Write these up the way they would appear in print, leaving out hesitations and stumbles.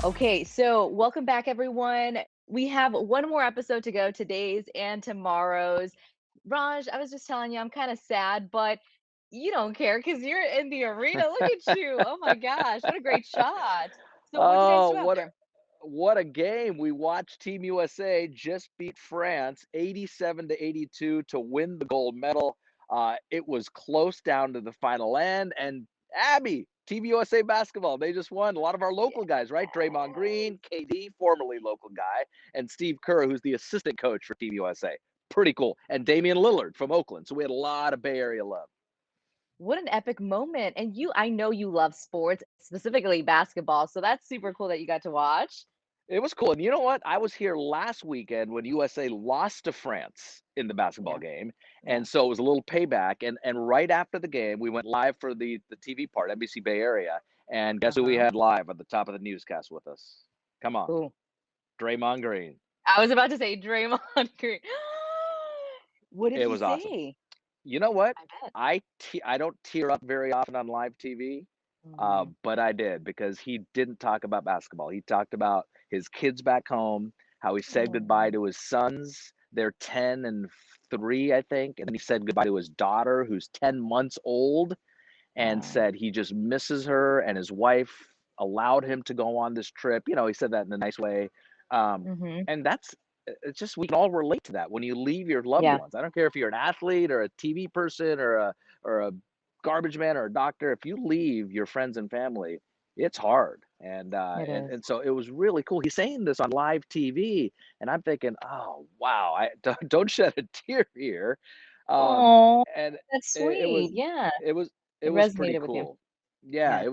Okay, so welcome back, everyone. We have one more episode to go, today's and tomorrow's. Raj, I was just telling you, I'm kind of sad, but you don't care because you're in the arena. Look at you. Oh my gosh, what a great shot. So, what'd you guys Oh, do out there? what a game. We watched Team USA just beat France 87-82 to win the gold medal. It was close down to the final end, and Abby, Team USA basketball, they just won. A lot of our local guys, right? Draymond Yes. Green, KD, formerly local guy, and Steve Kerr, who's the assistant coach for Team USA. Pretty cool. And Damian Lillard from Oakland. So we had a lot of Bay Area love. What an epic moment. And I know you love sports, specifically basketball. So that's super cool that you got to watch. It was cool, and you know what? I was here last weekend when USA lost to France in the basketball Yeah, game, yeah. and so it was a little payback, and right after the game, we went live for the TV part, NBC Bay Area, and guess who we Uh-huh. had live at the top of the newscast with us? Come on, Cool. Draymond Green. I was about to say Draymond Green. What did It he was awesome. say? You know what? I bet. I don't tear up very often on live TV, Mhm. but I did because he didn't talk about basketball. He talked about his kids back home, how he said goodbye Oh, to his sons. They're 10 and 3, I think, and then he said goodbye to his daughter, who's 10 months old, and wow. said he just misses her, and his wife allowed him to go on this trip. He said that in a nice way. Mhm. And it's just we can all relate to that when you leave your loved Yeah, ones. I don't care if you're an athlete or a TV person or a garbage man or a doctor. If you leave your friends and family, it's hard. And it is. so it was really cool. He's saying this on live TV, and I'm thinking, oh wow, I don't shed a tear here. Um, Oh, and that's it, it was sweet. Yeah, it was it it was pretty resonated with you. cool. Yeah, Yeah,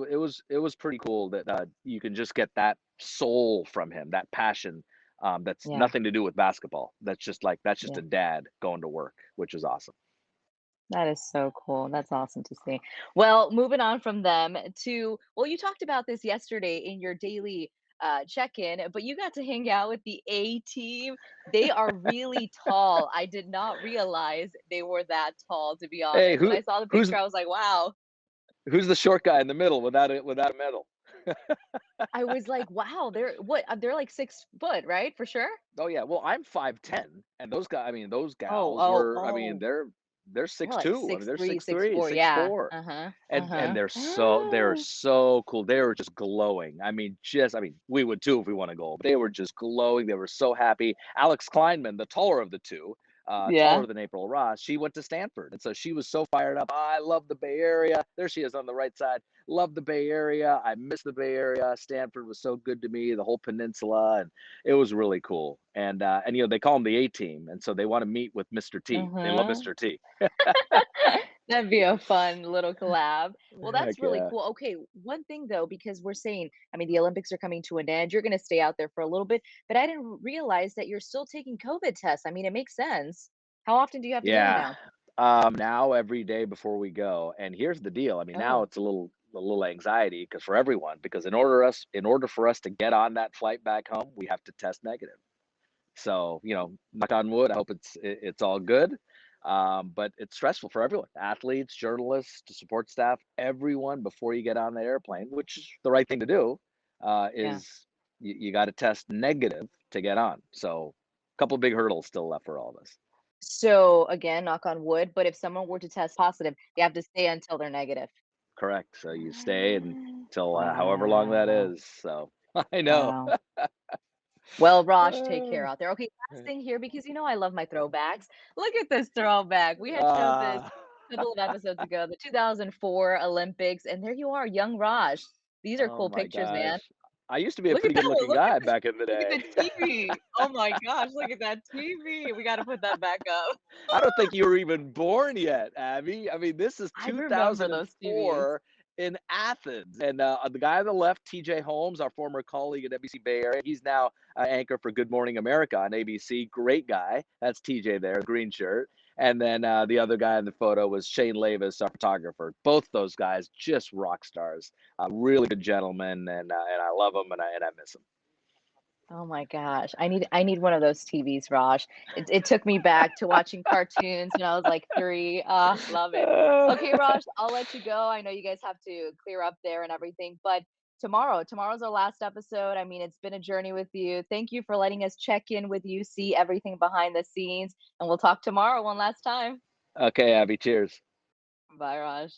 it was pretty cool that you can just get that soul from him, that passion. That's yeah, nothing to do with basketball. That's just yeah. a dad going to work, which is awesome. That is so cool. That's awesome to see. Well, moving on from them to, well, you talked about this yesterday in your daily check-in, but you got to hang out with the A team. They are really tall. I did not realize they were that tall, to be Hey, honest. When I saw the who's picture, I was like, wow. who's the short guy in the middle without a medal? I was like, wow, they're like 6 foot, right? For sure. Oh yeah, well I'm 5'10", and those guys, I mean those Oh, gals oh, were, I mean oh. they're They're six like two. I mean six they're three, six six three, four. six Yeah. four. Uh-huh. And Uh-huh. they're so cool. They were just glowing. I mean, we would too if we won a goal. But they were just glowing. They were so happy. Alex Kleinman, the taller of the two, taller Yeah. than April Ross, she went to Stanford, and so she was so fired up. "Oh, I love the Bay Area." There she is on the right side. Love the Bay Area. I miss the Bay Area. Stanford was so good to me. The whole peninsula, and it was really cool. And they call them the A team, and so they want to meet with Mr. T. They love Uh-huh. Mr. T. That'd be a fun little collab. Well, Heck that's really yeah. cool. Okay, one thing though, because we're saying, I mean, the Olympics are coming to an end. You're going to stay out there for a little bit, but I didn't realize that you're still taking COVID tests. I mean, it makes sense. How often do you have to get them Yeah. now? Now every day before we go, and here's the deal. I mean, now Oh, it's a little anxiety because for everyone, because in order for us to get on that flight back home, we have to test negative. So, knock on wood, I hope it's all good. But it's stressful for everyone, athletes, journalists, to support staff, everyone before you get on the airplane, which is the right thing to do, yeah. is you got to test negative to get on. So, a couple big hurdles still left for all of us. So again, knock on wood, but if someone were to test positive, they have to stay until they're negative. Correct. So you stay until, however long that Wow. is. So I know. Wow. Well, Raj, take care Uh, out there. Okay, last thing here, because you know I love my throwbacks. Look at this throwback. We had showed this ah, a couple of episodes ago, the 2004 Olympics, and there you are, young Raj. These are oh cool my pictures, man. gosh. I used to be a Look at pretty that good one. looking guy back in the Look at day. the TV. Oh my gosh, look at that TV. We got to put that back up. I don't think you were even born yet, Abby. I mean, this is I remember those TVs. 2004 in Athens. And the guy on the left, TJ Holmes, our former colleague at NBC Bay Area, he's now anchor for Good Morning America on ABC. Great guy. That's TJ there, green shirt. And then the other guy in the photo was Shane Lavis, our photographer. Both those guys, just rock stars. Really good gentlemen, and I love them, and I miss them. Oh my gosh. I need one of those TVs, Raj. It took me back to watching cartoons when I was like 3. Ah, love it. Okay, Raj, I'll let you go. I know you guys have to clear up there and everything, but tomorrow. Tomorrow's our last episode. I mean, it's been a journey with you. Thank you for letting us check in with you, see everything behind the scenes, and we'll talk tomorrow one last time. Okay, Abby, cheers. Bye, Raj.